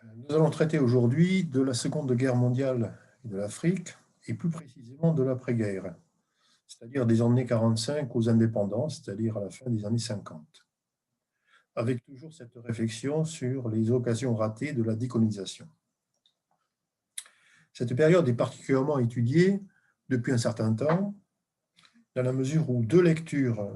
Nous allons traiter aujourd'hui de la Seconde Guerre mondiale et de l'Afrique, et plus précisément de l'après-guerre, c'est-à-dire des années 45 aux indépendances, c'est-à-dire à la fin des années 50, avec toujours cette réflexion sur les occasions ratées de la décolonisation. Cette période est particulièrement étudiée depuis un certain temps, dans la mesure où deux lectures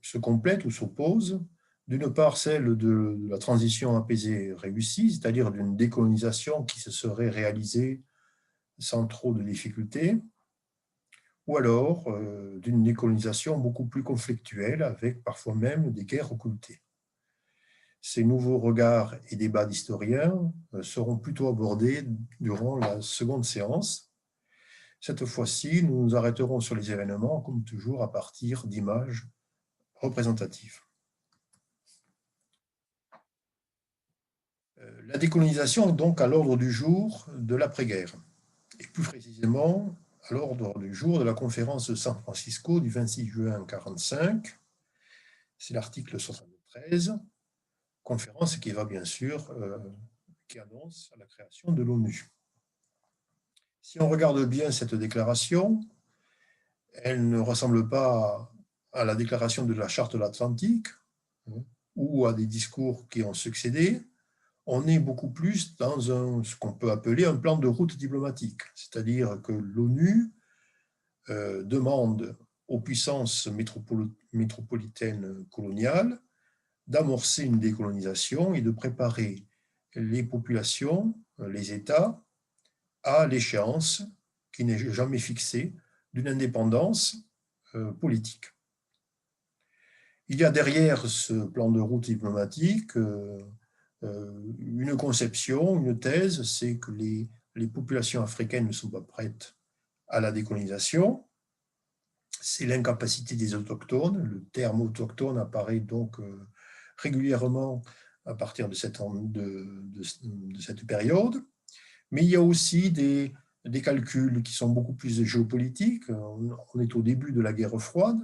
se complètent ou s'opposent. D'une part, celle de la transition apaisée réussie, c'est-à-dire d'une décolonisation qui se serait réalisée sans trop de difficultés, ou alors d'une décolonisation beaucoup plus conflictuelle, avec parfois même des guerres occultées. Ces nouveaux regards et débats d'historiens seront plutôt abordés durant la seconde séance. Cette fois-ci, nous nous arrêterons sur les événements, comme toujours, à partir d'images représentatives. La décolonisation est donc à l'ordre du jour de l'après-guerre, et plus précisément à l'ordre du jour de la conférence de San Francisco du 26 juin 1945. C'est l'article 73, conférence qui va bien sûr, qui annonce la création de l'ONU. Si on regarde bien cette déclaration, elle ne ressemble pas à la déclaration de la Charte de l'Atlantique ou à des discours qui ont succédé. On est beaucoup plus dans ce qu'on peut appeler un plan de route diplomatique, c'est-à-dire que l'ONU demande aux puissances métropolitaines coloniales d'amorcer une décolonisation et de préparer les populations, les États, à l'échéance qui n'est jamais fixée d'une indépendance politique. Il y a derrière ce plan de route diplomatique une conception, une thèse, c'est que les populations africaines ne sont pas prêtes à la décolonisation. C'est l'incapacité des autochtones. Le terme autochtone apparaît donc régulièrement à partir de cette période. Mais il y a aussi des calculs qui sont beaucoup plus géopolitiques. On est au début de la guerre froide.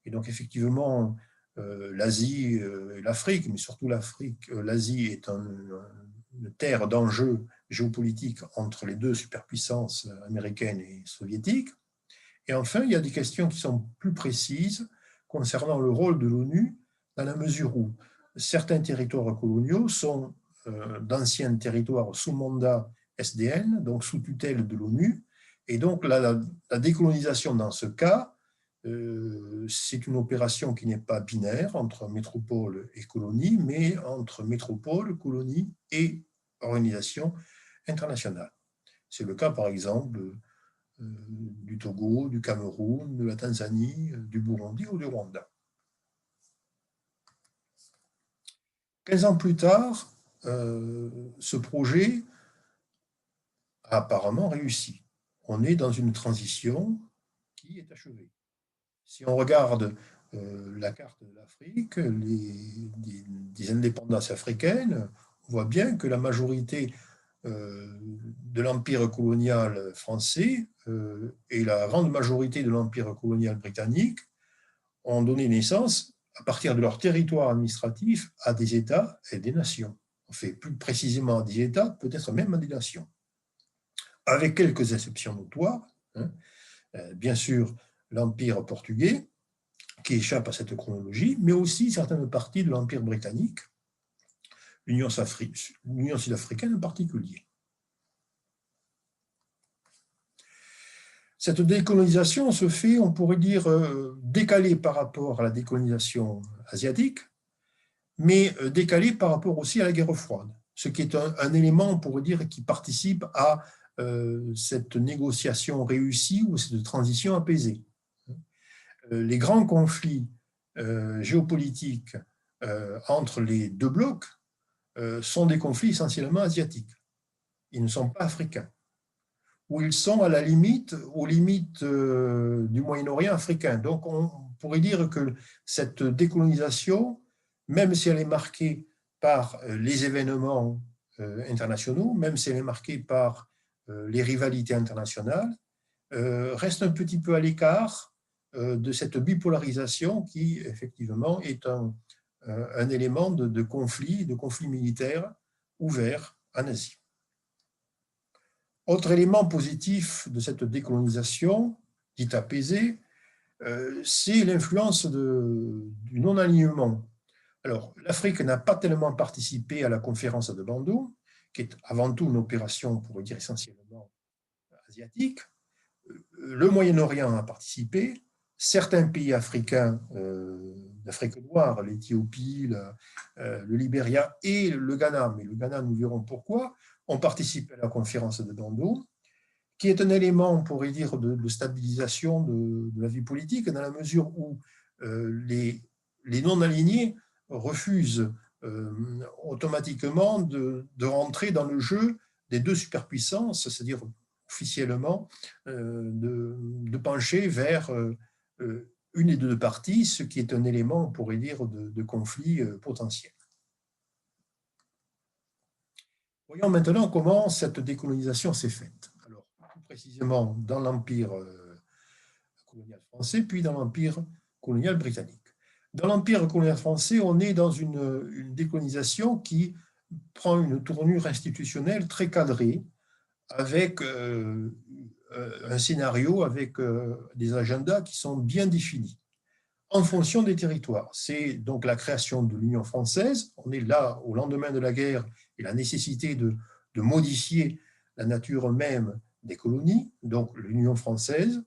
Et donc, effectivement, l'Asie et l'Afrique, mais surtout l'Asie est une terre d'enjeux géopolitiques entre les deux superpuissances américaines et soviétiques. Et enfin, il y a des questions qui sont plus précises concernant le rôle de l'ONU, dans la mesure où certains territoires coloniaux sont d'anciens territoires sous mandat SDN, donc sous tutelle de l'ONU, et donc la décolonisation dans ce cas, c'est une opération qui n'est pas binaire entre métropole et colonie, mais entre métropole, colonie et organisation internationale. C'est le cas, par exemple, du Togo, du Cameroun, de la Tanzanie, du Burundi ou du Rwanda. 15 ans plus tard, ce projet a apparemment réussi. On est dans une transition qui est achevée. Si on regarde la carte de l'Afrique, des indépendances africaines, on voit bien que la majorité de l'empire colonial français et la grande majorité de l'empire colonial britannique ont donné naissance, à partir de leur territoire administratif, à des États et des nations. On fait plus précisément à des États, peut-être même à des nations. Avec quelques exceptions notoires, bien sûr l'empire portugais, qui échappe à cette chronologie, mais aussi certaines parties de l'empire britannique, l'Union sud-africaine en particulier. Cette décolonisation se fait, on pourrait dire, décalée par rapport à la décolonisation asiatique, mais décalée par rapport aussi à la guerre froide, ce qui est un élément, on pourrait dire, qui participe à cette négociation réussie ou cette transition apaisée. Les grands conflits géopolitiques entre les deux blocs sont des conflits essentiellement asiatiques. Ils ne sont pas africains. Ou ils sont à la limite, aux limites du Moyen-Orient africain. Donc on pourrait dire que cette décolonisation, même si elle est marquée par les événements internationaux, même si elle est marquée par les rivalités internationales, reste un petit peu à l'écart de cette bipolarisation qui, effectivement, est un élément de conflit militaire ouvert en Asie. Autre élément positif de cette décolonisation, dite apaisée, c'est l'influence du non-alignement. Alors, l'Afrique n'a pas tellement participé à la conférence de Bandung, qui est avant tout une opération, on pourrait dire essentiellement asiatique. Le Moyen-Orient a participé. Certains pays africains d'Afrique noire, l'Éthiopie, le Libéria et le Ghana, mais le Ghana, nous verrons pourquoi, ont participé à la conférence de Bandung, qui est un élément, on pourrait dire, de stabilisation de la vie politique, dans la mesure où les non-alignés refusent automatiquement de rentrer dans le jeu des deux superpuissances, c'est-à-dire officiellement de pencher vers une des deux parties, ce qui est un élément, on pourrait dire, de conflit potentiel. Voyons maintenant comment cette décolonisation s'est faite. Alors, plus précisément dans l'Empire colonial français, puis dans l'Empire colonial britannique. Dans l'Empire colonial français, on est dans une décolonisation qui prend une tournure institutionnelle très cadrée, avec un scénario, avec des agendas qui sont bien définis en fonction des territoires. C'est donc la création de l'Union française. On est là au lendemain de la guerre et la nécessité de modifier la nature même des colonies, donc l'Union française,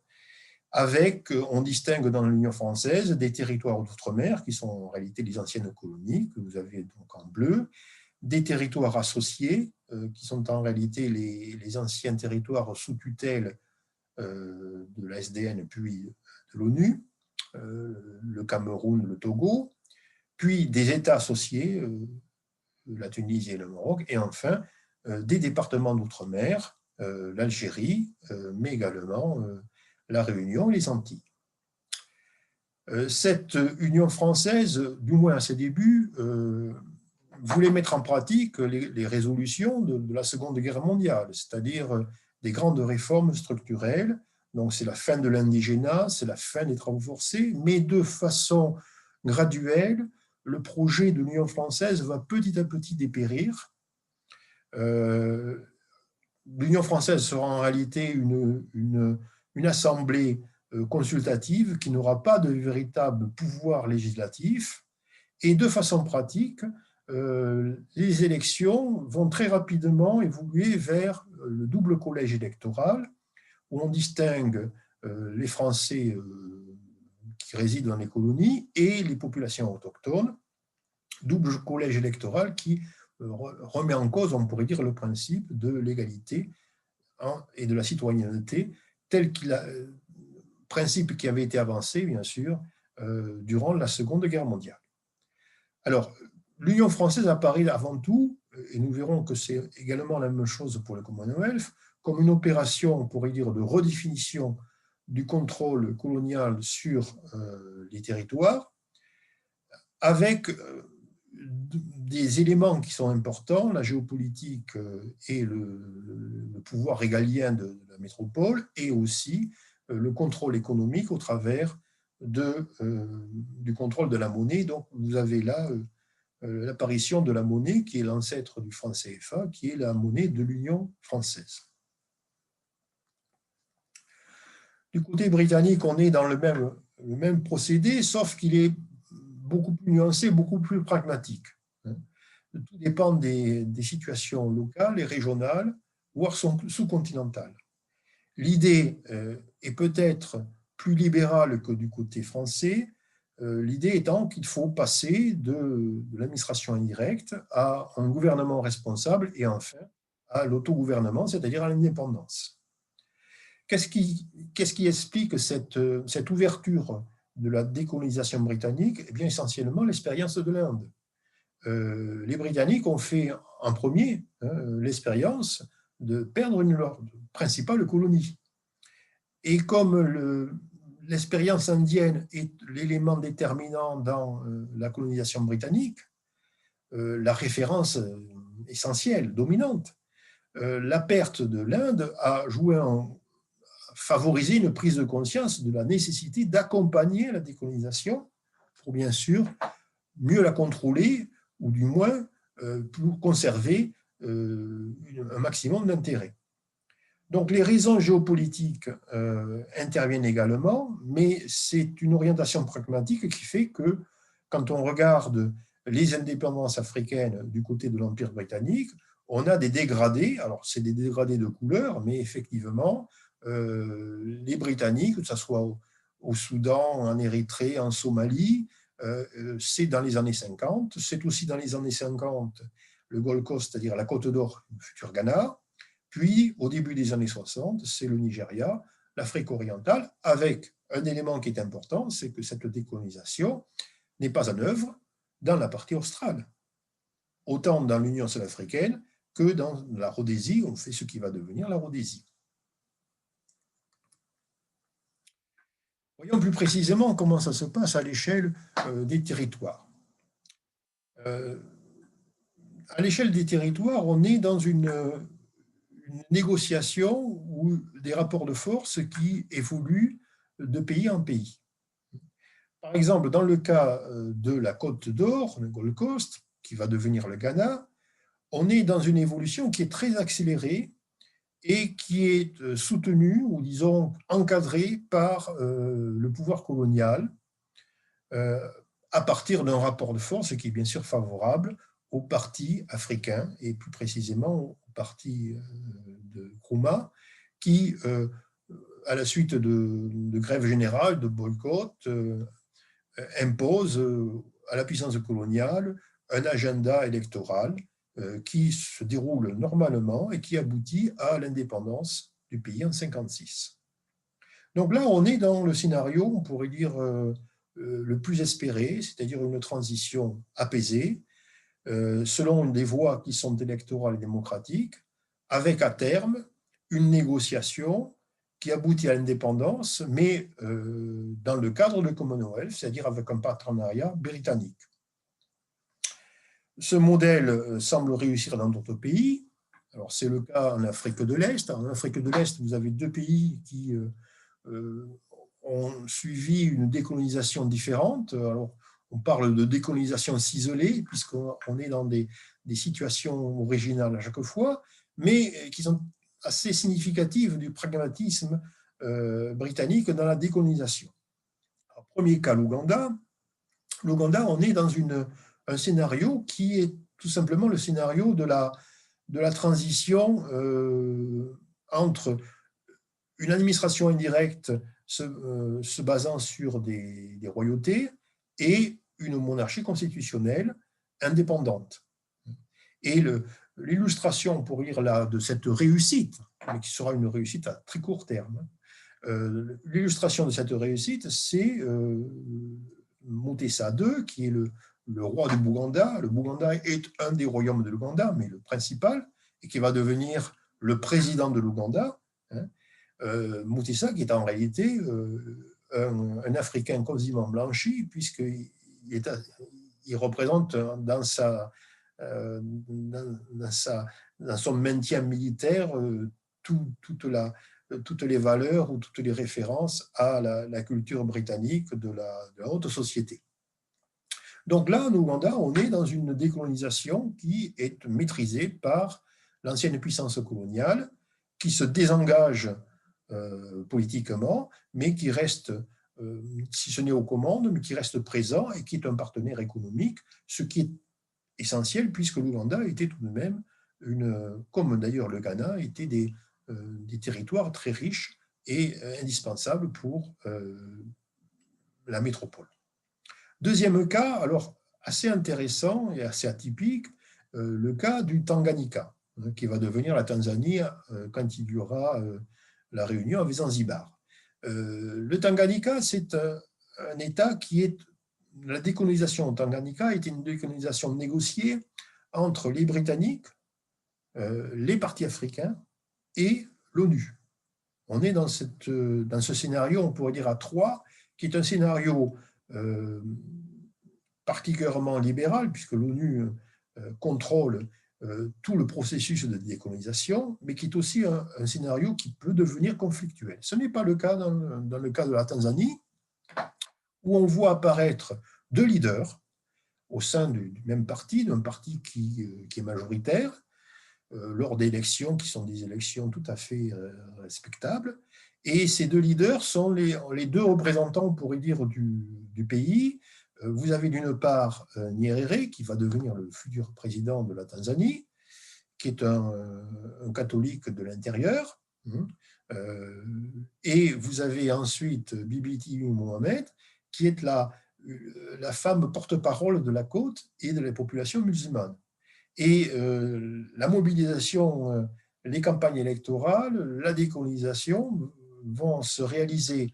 avec, on distingue dans l'Union française des territoires d'outre-mer qui sont en réalité les anciennes colonies, que vous avez donc en bleu, des territoires associés, qui sont en réalité les anciens territoires sous tutelle de la SDN puis de l'ONU, le Cameroun, le Togo, puis des États associés, la Tunisie et le Maroc, et enfin des départements d'outre-mer, l'Algérie, mais également la Réunion et les Antilles. Cette Union française, du moins à ses débuts, voulait mettre en pratique les résolutions de la Seconde Guerre mondiale, c'est-à-dire des grandes réformes structurelles. Donc, c'est la fin de l'indigénat, c'est la fin des travaux forcés, mais de façon graduelle, le projet de l'Union française va petit à petit dépérir. L'Union française sera en réalité une assemblée consultative qui n'aura pas de véritable pouvoir législatif. Et de façon pratique, les élections vont très rapidement évoluer vers le double collège électoral, où on distingue les Français qui résident dans les colonies et les populations autochtones, double collège électoral qui remet en cause, on pourrait dire, le principe de l'égalité et de la citoyenneté, tel qu'il a, principe qui avait été avancé, bien sûr, durant la Seconde Guerre mondiale. Alors, l'Union française apparaît avant tout, et nous verrons que c'est également la même chose pour le Commonwealth, comme une opération, on pourrait dire, de redéfinition du contrôle colonial sur les territoires, avec des éléments qui sont importants, la géopolitique et le pouvoir régalien de la métropole, et aussi le contrôle économique au travers du contrôle de la monnaie. Donc, vous avez là l'apparition de la monnaie qui est l'ancêtre du franc CFA, qui est la monnaie de l'Union française. Du côté britannique, on est dans le même procédé, sauf qu'il est beaucoup plus nuancé, beaucoup plus pragmatique. Tout dépend des situations locales et régionales, voire sous-continentales. L'idée est peut-être plus libérale que du côté français, l'idée étant qu'il faut passer de l'administration indirecte à un gouvernement responsable et enfin à l'autogouvernement, c'est-à-dire à l'indépendance. Qu'est-ce qui explique cette ouverture de la décolonisation britannique? Eh bien, essentiellement l'expérience de l'Inde. Les Britanniques ont fait en premier l'expérience de perdre leur principale colonie. Et comme l'expérience indienne est l'élément déterminant dans la colonisation britannique, la référence essentielle, dominante, la perte de l'Inde a favorisé une prise de conscience de la nécessité d'accompagner la décolonisation pour bien sûr mieux la contrôler ou du moins pour conserver un maximum d'intérêt. Donc les raisons géopolitiques interviennent également, mais c'est une orientation pragmatique qui fait que quand on regarde les indépendances africaines du côté de l'Empire britannique, on a des dégradés, alors c'est des dégradés de couleur, mais effectivement, les Britanniques, que ce soit au Soudan, en Érythrée, en Somalie, c'est dans les années 50, c'est aussi dans les années 50 le Gold Coast, c'est-à-dire la Côte d'Or, le futur Ghana. Puis, au début des années 60, c'est le Nigeria, l'Afrique orientale, avec un élément qui est important, c'est que cette décolonisation n'est pas en œuvre dans la partie australe. Autant dans l'Union sud-africaine que dans la Rhodésie, on fait ce qui va devenir la Rhodésie. Voyons plus précisément comment ça se passe à l'échelle des territoires. À l'échelle des territoires, on est dans une négociation ou des rapports de force qui évoluent de pays en pays. Par exemple, dans le cas de la Côte d'Or, le Gold Coast, qui va devenir le Ghana, on est dans une évolution qui est très accélérée et qui est soutenue ou disons encadrée par le pouvoir colonial à partir d'un rapport de force qui est bien sûr favorable aux partis africains et plus précisément au parti de Nkrumah qui, à la suite de grèves générales, de boycotts, impose à la puissance coloniale un agenda électoral qui se déroule normalement et qui aboutit à l'indépendance du pays en 1956. Donc là, on est dans le scénario, on pourrait dire, le plus espéré, c'est-à-dire une transition apaisée, selon des voies qui sont électorales et démocratiques, avec à terme une négociation qui aboutit à l'indépendance, mais dans le cadre du Commonwealth, c'est-à-dire avec un partenariat britannique. Ce modèle semble réussir dans d'autres pays. Alors, c'est le cas en Afrique de l'Est. En Afrique de l'Est, vous avez deux pays qui ont suivi une décolonisation différente. Alors, on parle de décolonisation ciselée, puisqu'on est dans des situations originales à chaque fois, mais qui sont assez significatives du pragmatisme britannique dans la décolonisation. Alors, premier cas, l'Ouganda. L'Ouganda, on est dans un scénario qui est tout simplement le scénario de la transition entre une administration indirecte se basant sur des royautés et une monarchie constitutionnelle indépendante. Et l'illustration, pour dire là, de cette réussite, mais qui sera une réussite à très court terme, l'illustration de cette réussite, c'est Mutesa II, qui est le roi du Bouganda. Le Bouganda est un des royaumes de l'Ouganda, mais le principal, et qui va devenir le président de l'Ouganda. Mutesa, qui est en réalité un Africain quasiment blanchi, puisqu'il représente dans son maintien militaire toutes les valeurs ou toutes les références à la culture britannique de la haute société. Donc là, en Ouganda, on est dans une décolonisation qui est maîtrisée par l'ancienne puissance coloniale, qui se désengage politiquement, mais qui reste, si ce n'est aux commandes, mais qui reste présent et qui est un partenaire économique, ce qui est essentiel puisque l'Ouganda était tout de même, comme d'ailleurs le Ghana, était des territoires très riches et indispensables pour la métropole. Deuxième cas, alors assez intéressant et assez atypique, le cas du Tanganyika, qui va devenir la Tanzanie quand il y aura la réunion avec Zanzibar. Le Tanganyika, c'est un État qui est... La décolonisation au Tanganyika est une décolonisation négociée entre les Britanniques, les partis africains et l'ONU. On est dans ce scénario, on pourrait dire à trois, qui est un scénario particulièrement libéral, puisque l'ONU contrôle tout le processus de décolonisation, mais qui est aussi un scénario qui peut devenir conflictuel. Ce n'est pas le cas dans le cas de la Tanzanie, où on voit apparaître deux leaders au sein du même parti, d'un parti qui est majoritaire, lors d'élections qui sont des élections tout à fait respectables. Et ces deux leaders sont les deux représentants, on pourrait dire, du pays. Vous avez d'une part Nyerere, qui va devenir le futur président de la Tanzanie, qui est un catholique de l'intérieur. Et vous avez ensuite Bibi Tini Mohamed, qui est la femme porte-parole de la côte et de la population musulmane. Et la mobilisation, les campagnes électorales, la décolonisation vont se réaliser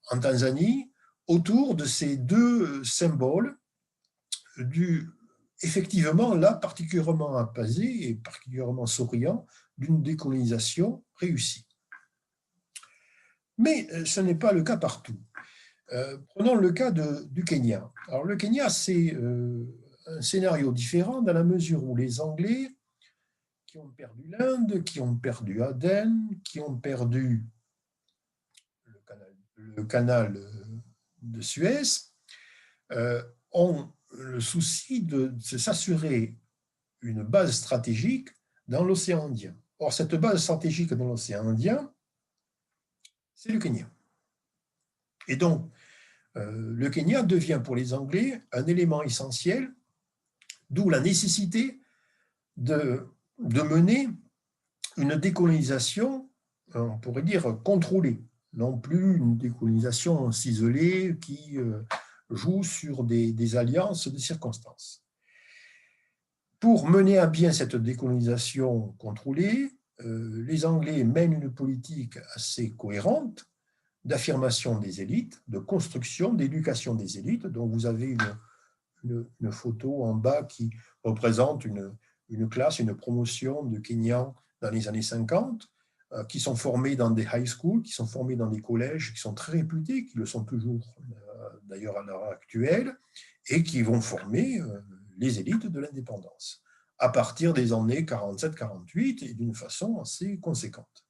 en Tanzanie autour de ces deux symboles effectivement, là, particulièrement apaisé et particulièrement souriant, d'une décolonisation réussie. Mais ce n'est pas le cas partout. Prenons le cas du Kenya. Alors, le Kenya, c'est un scénario différent dans la mesure où les Anglais, qui ont perdu l'Inde, qui ont perdu Aden, qui ont perdu le canal de Suez, ont le souci de s'assurer une base stratégique dans l'océan Indien. Or, cette base stratégique dans l'océan Indien, c'est le Kenya. Et donc, le Kenya devient pour les Anglais un élément essentiel, d'où la nécessité de mener une décolonisation, on pourrait dire, contrôlée, non plus une décolonisation ciselée qui joue sur des alliances de circonstances. Pour mener à bien cette décolonisation contrôlée, les Anglais mènent une politique assez cohérente d'affirmation des élites, de construction, d'éducation des élites. Donc vous avez une photo en bas qui représente une classe, une promotion de Kenyans dans les années 50, qui sont formés dans des high schools, qui sont formés dans des collèges qui sont très réputés, qui le sont toujours d'ailleurs à l'heure actuelle, et qui vont former les élites de l'indépendance à partir des années 47-48 et d'une façon assez conséquente.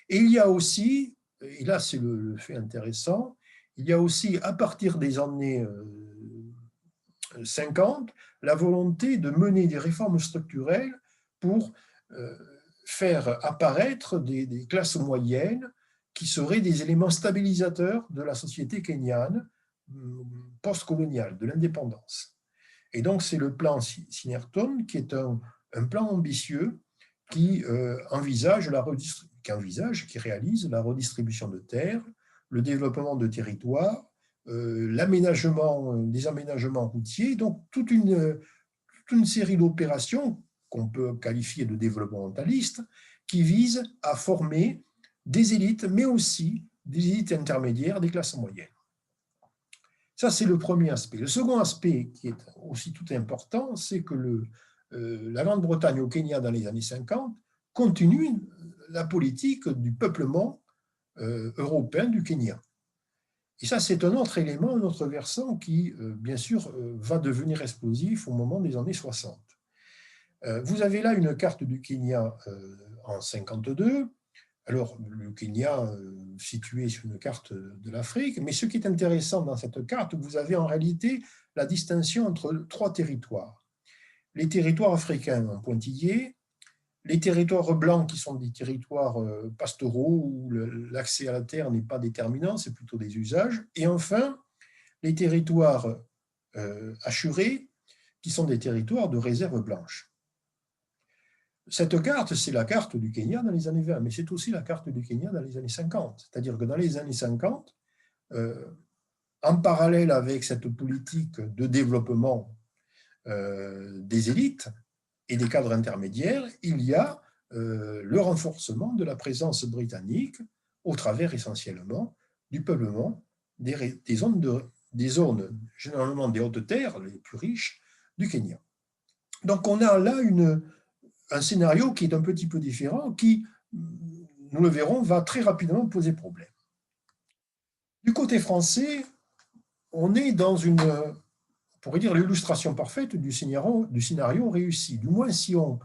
Et il y a aussi, et là c'est le fait intéressant, il y a aussi à partir des années 50 la volonté de mener des réformes structurelles pour faire apparaître des classes moyennes qui seraient des éléments stabilisateurs de la société kenyane post-coloniale, de l'indépendance. Et donc, c'est le plan Sinerton qui est un plan ambitieux qui qui réalise la redistribution de terres, le développement de territoires, des aménagements routiers, donc toute une série d'opérations qu'on peut qualifier de développementalistes qui visent à former des élites, mais aussi des élites intermédiaires, des classes moyennes. Ça, c'est le premier aspect. Le second aspect, qui est aussi tout important, c'est que la Grande-Bretagne au Kenya dans les années 50 continue la politique du peuplement européen du Kenya. Et ça, c'est un autre élément, un autre versant qui, bien sûr, va devenir explosif au moment des années 60. Vous avez là une carte du Kenya en 52. Alors, le Kenya situé sur une carte de l'Afrique, mais ce qui est intéressant dans cette carte, vous avez en réalité la distinction entre trois territoires. Les territoires africains en pointillé, les territoires blancs qui sont des territoires pastoraux où l'accès à la terre n'est pas déterminant, c'est plutôt des usages, et enfin les territoires hachurés qui sont des territoires de réserve blanche. Cette carte, c'est la carte du Kenya dans les années 20, mais c'est aussi la carte du Kenya dans les années 50. C'est-à-dire que dans les années 50, en parallèle avec cette politique de développement des élites et des cadres intermédiaires, il y a le renforcement de la présence britannique au travers essentiellement du peuplement des zones généralement des hautes terres, les plus riches, du Kenya. Donc on a là un scénario qui est un petit peu différent, qui, nous le verrons, va très rapidement poser problème. Du côté français, on est dans on pourrait dire, l'illustration parfaite du scénario réussi, du moins si on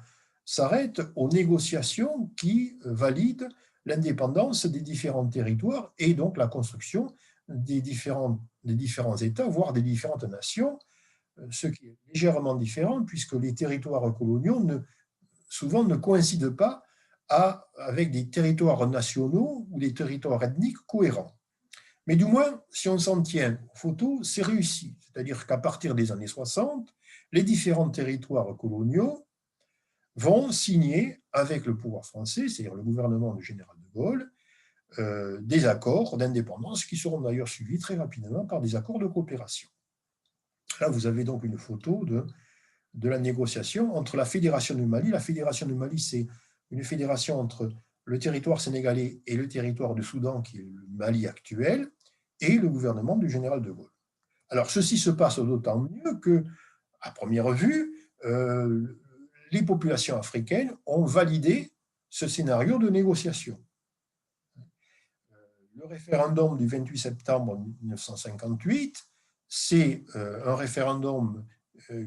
s'arrête aux négociations qui valident l'indépendance des différents territoires et donc la construction des différents États, voire des différentes nations, ce qui est légèrement différent puisque les territoires coloniaux souvent ne coïncident pas avec des territoires nationaux ou des territoires ethniques cohérents. Mais du moins, si on s'en tient aux photos, c'est réussi. C'est-à-dire qu'à partir des années 60, les différents territoires coloniaux vont signer avec le pouvoir français, c'est-à-dire le gouvernement du général de Gaulle, des accords d'indépendance qui seront d'ailleurs suivis très rapidement par des accords de coopération. Là, vous avez donc une photo de la négociation entre la Fédération du Mali. La Fédération du Mali, c'est une fédération entre le territoire sénégalais et le territoire du Soudan, qui est le Mali actuel, et le gouvernement du général de Gaulle. Alors, ceci se passe d'autant mieux que, à première vue, les populations africaines ont validé ce scénario de négociation. Le référendum du 28 septembre 1958, c'est un référendum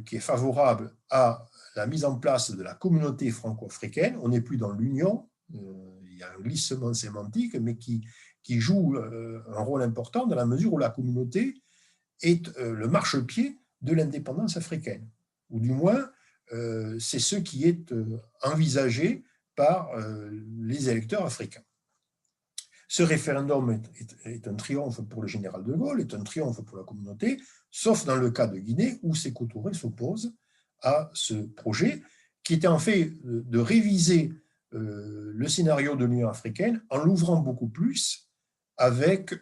qui est favorable à la mise en place de la communauté franco-africaine. On n'est plus dans l'Union, il y a un glissement sémantique, mais qui joue un rôle important dans la mesure où la communauté est le marchepied de l'indépendance africaine, ou du moins c'est ce qui est envisagé par les électeurs africains. Ce référendum est un triomphe pour le général de Gaulle, est un triomphe pour la communauté, sauf dans le cas de Guinée où Sékou Touré s'oppose à ce projet qui était en fait de réviser le scénario de l'Union africaine en l'ouvrant beaucoup plus avec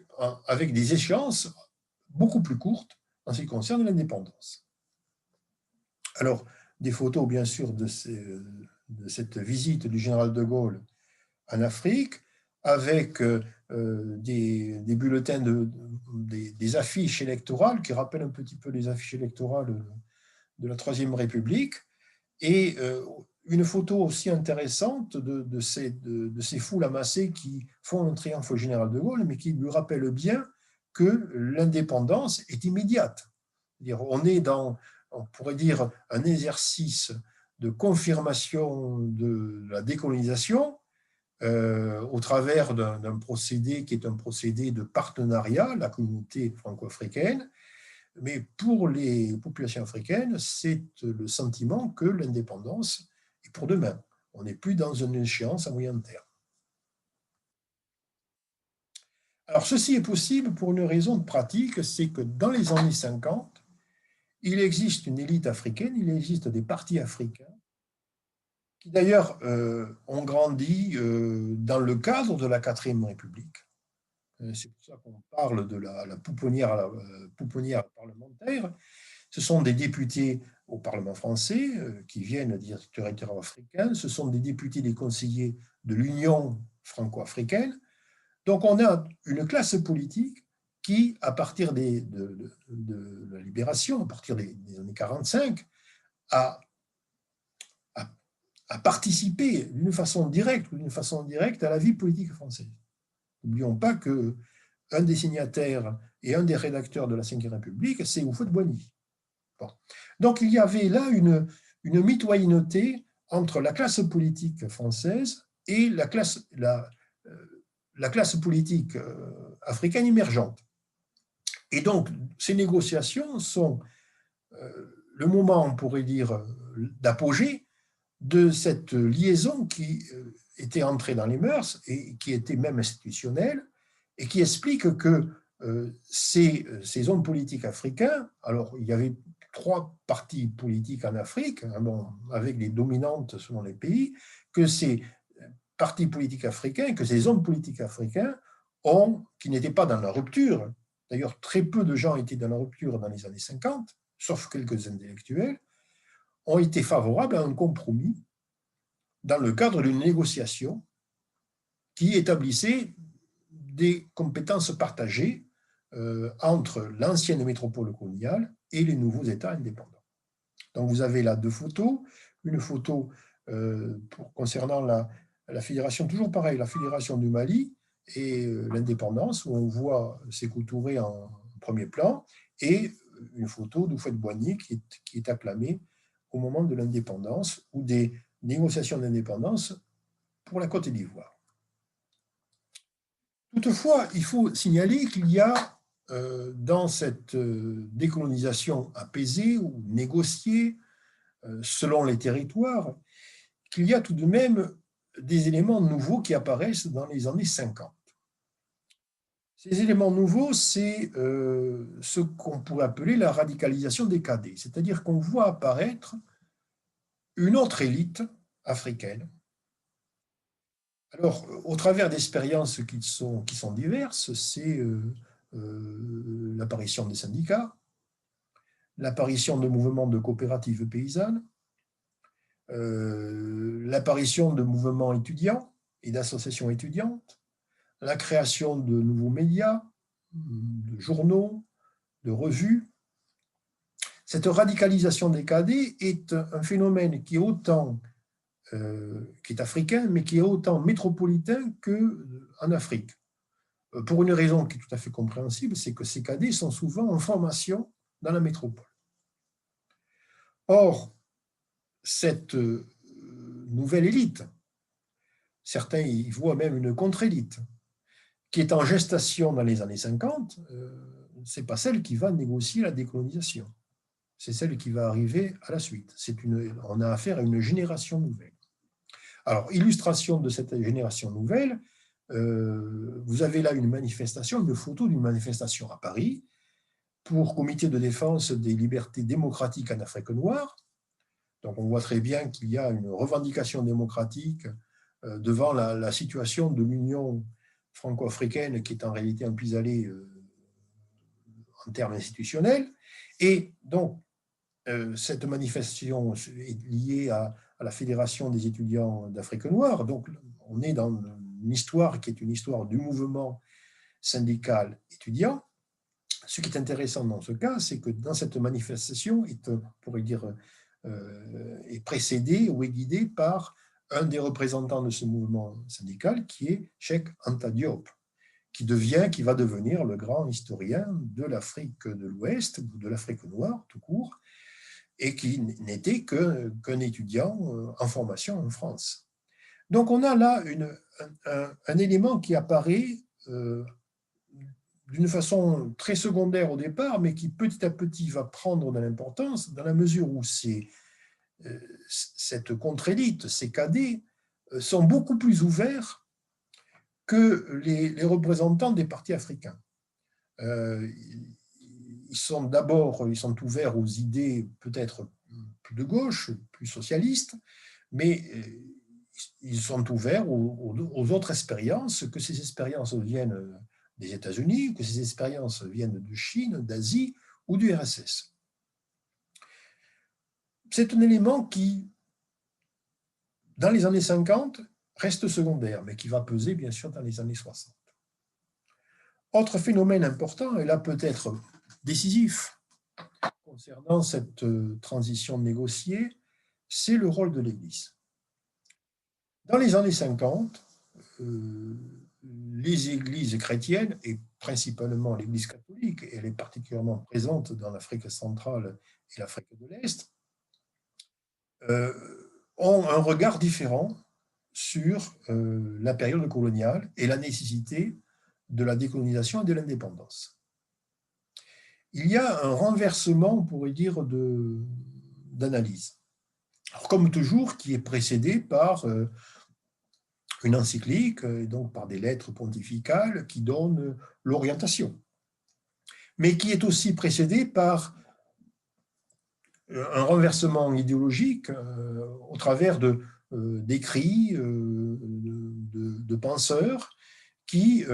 des échéances beaucoup plus courtes en ce qui concerne l'indépendance. Alors, des photos bien sûr de cette visite du général de Gaulle en Afrique, avec des bulletins, des affiches électorales qui rappellent un petit peu les affiches électorales de la Troisième République, et une photo aussi intéressante de ces foules amassées qui font un triomphe au général de Gaulle, mais qui lui rappellent bien que l'indépendance est immédiate. C'est-à-dire, on est dans, on pourrait dire, un exercice de confirmation de la décolonisation au travers d'un procédé qui est un procédé de partenariat, la communauté franco-africaine. Mais pour les populations africaines, c'est le sentiment que l'indépendance est pour demain. On n'est plus dans une échéance à moyen terme. Alors, ceci est possible pour une raison pratique, c'est que dans les années 50, il existe une élite africaine, il existe des partis africains qui d'ailleurs ont grandi dans le cadre de la 4e République. C'est pour ça qu'on parle de la pouponnière parlementaire. Ce sont des députés au Parlement français qui viennent des territoires africains, ce sont des députés, des conseillers de l'Union franco-africaine. Donc on a une classe politique qui, à partir de la libération, à partir des années 45, a participé d'une façon directe ou d'une façon indirecte à la vie politique française. N'oublions pas qu'un des signataires et un des rédacteurs de la Ve République, c'est Houphouët-Boigny. Bon. Donc il y avait là une mitoyenneté entre la classe politique française et la classe politique africaine émergente. Et donc ces négociations sont le moment, on pourrait dire, d'apogée de cette liaison qui était entrée dans les mœurs et qui était même institutionnelle et qui explique que ces hommes politiques africains, alors il y avait 3 partis politiques en Afrique, avec des dominantes selon les pays, que ces partis politiques africains, que ces hommes politiques africains qui n'étaient pas dans la rupture, d'ailleurs très peu de gens étaient dans la rupture dans les années 50, sauf quelques intellectuels, ont été favorables à un compromis dans le cadre d'une négociation qui établissait des compétences partagées entre l'ancienne métropole coloniale et les nouveaux États indépendants. Donc vous avez là 2 photos, une photo concernant la fédération, toujours pareil, la fédération du Mali et l'indépendance, où on voit Sékou Touré en premier plan, et une photo d'Houphouët-Boigny qui est acclamée au moment de l'indépendance ou des négociations d'indépendance pour la Côte d'Ivoire. Toutefois, il faut signaler qu'il y a dans cette décolonisation apaisée ou négociée selon les territoires, qu'il y a tout de même des éléments nouveaux qui apparaissent dans les années 50. Ces éléments nouveaux, c'est ce qu'on pourrait appeler la radicalisation des cadets, c'est-à-dire qu'on voit apparaître une autre élite africaine. Alors, au travers d'expériences qui sont diverses, c'est l'apparition des syndicats, l'apparition de mouvements de coopératives paysannes, l'apparition de mouvements étudiants et d'associations étudiantes, la création de nouveaux médias, de journaux, de revues. Cette radicalisation des cadets est un phénomène qui est autant qui est africain, mais qui est autant métropolitain qu'en Afrique. Pour une raison qui est tout à fait compréhensible, c'est que ces cadets sont souvent en formation dans la métropole. Or, cette nouvelle élite, certains y voient même une contre-élite, qui est en gestation dans les années 50, ce n'est pas celle qui va négocier la décolonisation. C'est celle qui va arriver à la suite. On a affaire à une génération nouvelle. Alors, illustration de cette génération nouvelle, vous avez là une manifestation, une photo d'une manifestation à Paris pour Comité de défense des libertés démocratiques en Afrique noire. Donc, on voit très bien qu'il y a une revendication démocratique devant la situation de l'Union franco-africaine qui est en réalité un pis-aller en termes institutionnels. Et donc, cette manifestation est liée à la Fédération des étudiants d'Afrique noire. Donc, on est dans une histoire qui est une histoire du mouvement syndical étudiant. Ce qui est intéressant dans ce cas, c'est que dans cette manifestation, on pourrait dire, est précédée ou est guidée par un des représentants de ce mouvement syndical, qui est Cheikh Anta Diop, qui va devenir le grand historien de l'Afrique de l'Ouest, ou de l'Afrique noire tout court, et qui n'était qu'un étudiant en formation en France. Donc on a là un élément qui apparaît d'une façon très secondaire au départ, mais qui petit à petit va prendre de l'importance dans la mesure où cette contre-élite, ces cadets, sont beaucoup plus ouverts que les représentants des partis africains. Ils sont ouverts aux idées peut-être plus de gauche, plus socialistes, mais ils sont ouverts aux autres expériences, que ces expériences viennent des États-Unis, que ces expériences viennent de Chine, d'Asie ou du RSS. C'est un élément qui, dans les années 50, reste secondaire, mais qui va peser bien sûr dans les années 60. Autre phénomène important, et là peut-être décisif concernant cette transition négociée, c'est le rôle de l'Église. Dans les années 50, les églises chrétiennes, et principalement l'Église catholique, et elle est particulièrement présente dans l'Afrique centrale et l'Afrique de l'Est, ont un regard différent sur la période coloniale et la nécessité de la décolonisation et de l'indépendance. Il y a un renversement, on pourrait dire, d'analyse. Alors, comme toujours, qui est précédé par une encyclique, et donc par des lettres pontificales qui donnent l'orientation, mais qui est aussi précédé par un renversement idéologique au travers d'écrits de penseurs qui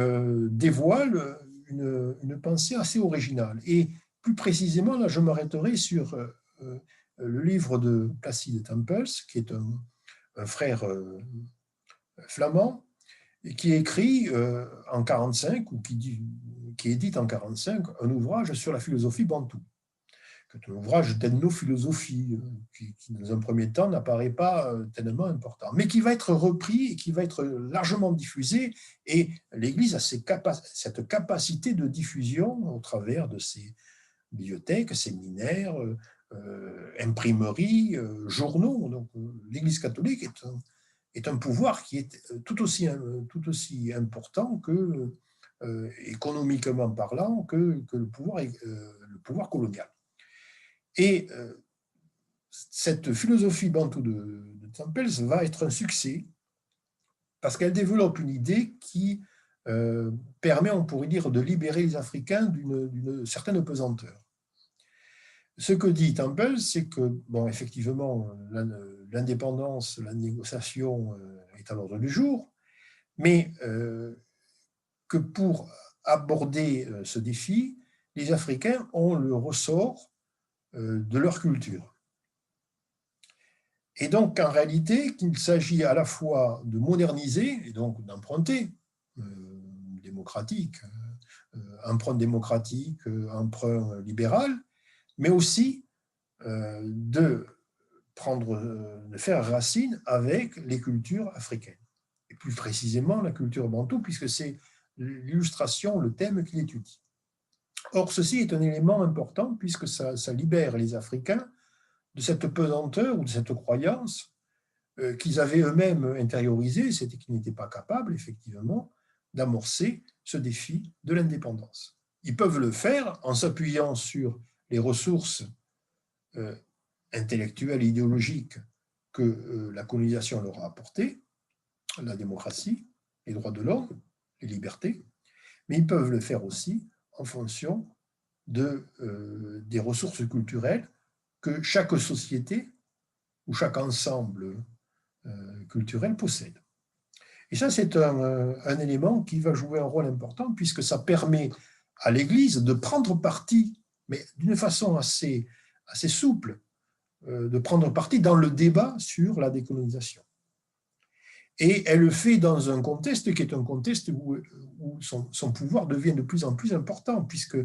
dévoilent une pensée assez originale. Et plus précisément, là, je m'arrêterai sur le livre de Placide Tempels, qui est un frère flamand, et qui écrit en 1945, ou qui édite en 1945, un ouvrage sur la philosophie bantoue, qui est un ouvrage d'ethnophilosophie, qui, dans un premier temps, n'apparaît pas tellement important, mais qui va être repris et qui va être largement diffusé, et l'Église a cette capacité de diffusion au travers de ses bibliothèques, séminaires, imprimeries, journaux. Donc, l'Église catholique est un pouvoir qui est tout aussi important que, économiquement parlant, que le pouvoir colonial. Et cette philosophie bantoue de Campbell va être un succès parce qu'elle développe une idée qui permet, on pourrait dire, de libérer les Africains d'une certaine pesanteur. Ce que dit Campbell, c'est que, bon, effectivement, l'indépendance, la négociation est à l'ordre du jour, mais que pour aborder ce défi, les Africains ont le ressort de leur culture. Et donc, en réalité, qu'il s'agit à la fois de moderniser, et donc d'emprunter, démocratique, emprunt démocratique, emprunt libéral, mais aussi de faire racine avec les cultures africaines, et plus précisément la culture bantoue, puisque c'est l'illustration, le thème qu'il étudie. Or, ceci est un élément important, puisque ça libère les Africains de cette pesanteur ou de cette croyance qu'ils avaient eux-mêmes intériorisée, c'était qu'ils n'étaient pas capables, effectivement, d'amorcer ce défi de l'indépendance. Ils peuvent le faire en s'appuyant sur les ressources intellectuelles et idéologiques que la colonisation leur a apportées, la démocratie, les droits de l'homme, les libertés, mais ils peuvent le faire aussi en fonction des ressources culturelles que chaque société ou chaque ensemble culturel possède. Et ça, c'est un élément qui va jouer un rôle important, puisque ça permet à l'Église de prendre parti, mais d'une façon assez souple, de prendre parti dans le débat sur la décolonisation. Et elle le fait dans un contexte qui est un contexte où son pouvoir devient de plus en plus important, puisque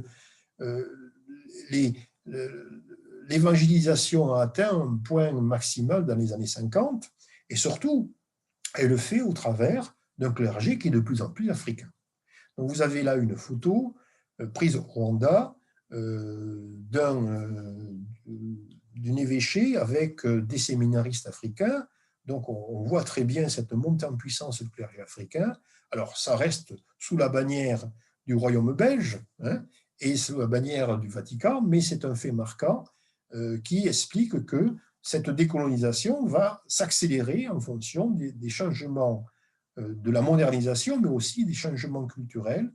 l'évangélisation a atteint un point maximal dans les années 50, et surtout, elle le fait au travers d'un clergé qui est de plus en plus africain. Donc vous avez là une photo prise au Rwanda d'une évêché avec des séminaristes africains. Donc on voit très bien cette montée en puissance du clergé africain. Alors ça reste sous la bannière du royaume belge et sous la bannière du Vatican, mais c'est un fait marquant qui explique que cette décolonisation va s'accélérer en fonction des changements de la modernisation, mais aussi des changements culturels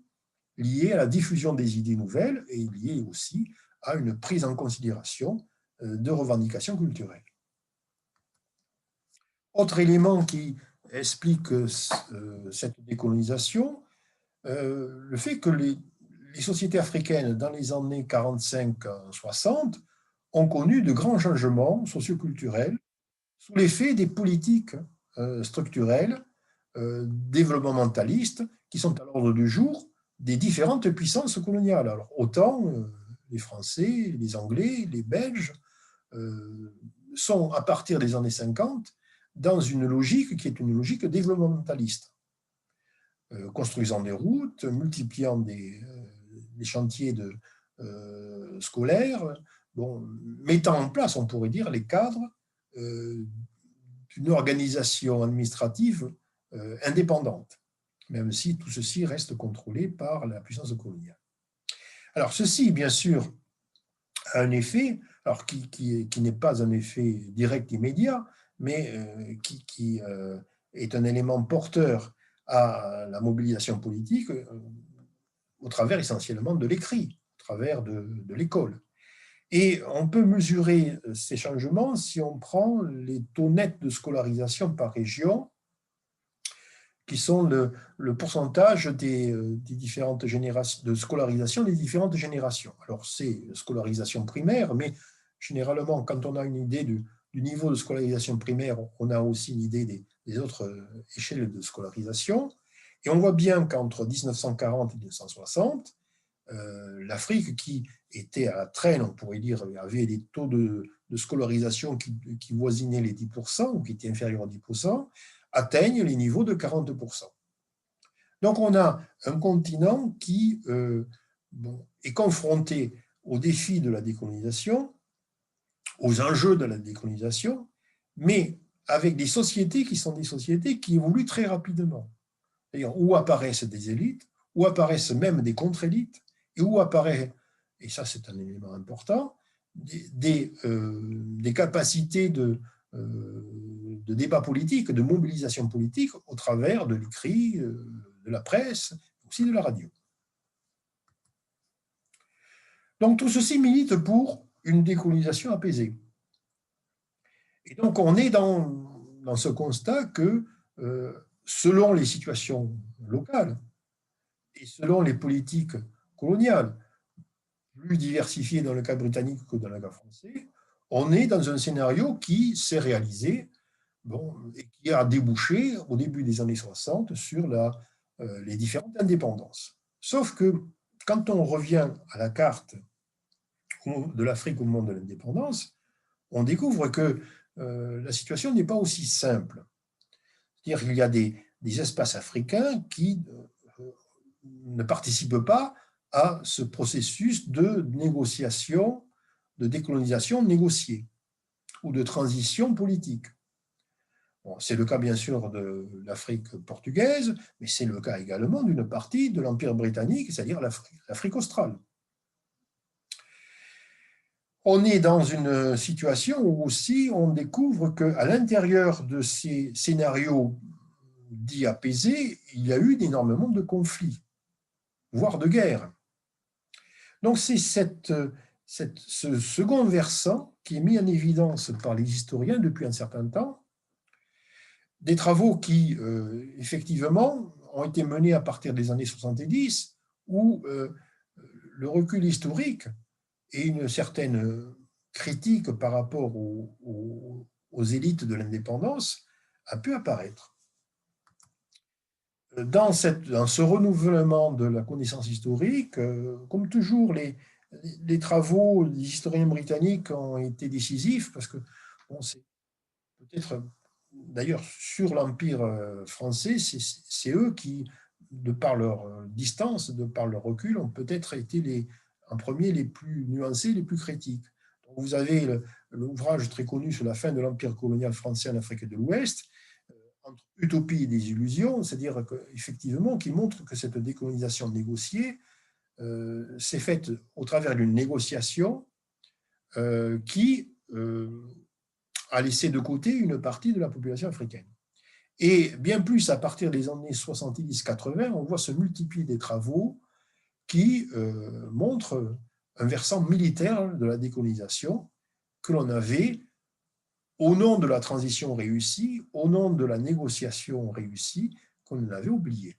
liés à la diffusion des idées nouvelles et liés aussi à une prise en considération de revendications culturelles. Autre élément qui explique cette décolonisation, le fait que les sociétés africaines dans les années 45-60 ont connu de grands changements socioculturels sous l'effet des politiques structurelles développementalistes qui sont à l'ordre du jour des différentes puissances coloniales. Alors, autant les Français, les Anglais, les Belges sont, à partir des années 50, dans une logique qui est une logique développementaliste, construisant des routes, multipliant des chantiers scolaires, mettant en place, on pourrait dire, les cadres d'une organisation administrative indépendante, même si tout ceci reste contrôlé par la puissance coloniale. Alors ceci, bien sûr, a un effet, alors qui n'est pas un effet direct immédiat, mais qui est un élément porteur à la mobilisation politique au travers essentiellement de l'écrit, au travers de l'école. Et on peut mesurer ces changements si on prend les taux nets de scolarisation par région, qui sont le pourcentage des différentes générations, de scolarisation des différentes générations. Alors, c'est scolarisation primaire, mais généralement, quand on a une idée du niveau de scolarisation primaire, on a aussi une idée des autres échelles de scolarisation. Et on voit bien qu'entre 1940 et 1960, l'Afrique, qui était à la traîne, on pourrait dire, avait des taux de scolarisation qui voisinaient les 10%, ou qui étaient inférieurs à 10%, atteignent les niveaux de 40%. Donc on a un continent qui est confronté aux défis de la décolonisation, aux enjeux de la décolonisation, mais avec des sociétés qui sont des sociétés qui évoluent très rapidement. C'est-à-dire où apparaissent des élites, où apparaissent même des contre-élites, et où apparaît, et ça c'est un élément important, des capacités de de débat politique, de mobilisation politique au travers de l'écrit, de la presse, aussi de la radio. Donc tout ceci milite pour une décolonisation apaisée. Et donc on est dans ce constat que selon les situations locales et selon les politiques coloniales, plus diversifiées dans le cas britannique que dans le cas français, on est dans un scénario qui s'est réalisé et qui a débouché au début des années 60 sur les différentes indépendances. Sauf que quand on revient à la carte de l'Afrique au moment de l'indépendance, on découvre que la situation n'est pas aussi simple. C'est-à-dire qu'il y a des espaces africains qui ne participent pas à ce processus de négociation, de décolonisation négociée ou de transition politique. Bon, c'est le cas bien sûr de l'Afrique portugaise, mais c'est le cas également d'une partie de l'Empire britannique, c'est-à-dire l'Afrique australe. On est dans une situation où aussi on découvre qu'à l'intérieur de ces scénarios dits apaisés, il y a eu énormément de conflits, voire de guerres. Donc c'est ce second versant qui est mis en évidence par les historiens depuis un certain temps, des travaux qui, effectivement, ont été menés à partir des années 70, où le recul historique et une certaine critique par rapport aux élites de l'indépendance a pu apparaître. Dans ce renouvellement de la connaissance historique, comme toujours, les travaux des historiens britanniques ont été décisifs parce que c'est peut-être, d'ailleurs, sur l'Empire français, c'est eux qui, de par leur distance, de par leur recul, ont peut-être été en premier les plus nuancés, les plus critiques. Donc, vous avez l'ouvrage très connu sur la fin de l'Empire colonial français en Afrique de l'Ouest, entre utopie et désillusion, c'est-à-dire effectivement qui montre que cette décolonisation négociée s'est faite au travers d'une négociation qui a laissé de côté une partie de la population africaine. Et bien plus, à partir des années 70-80, on voit se multiplier des travaux qui montrent un versant militaire de la décolonisation que l'on avait au nom de la transition réussie, au nom de la négociation réussie, qu'on l'avait oublié.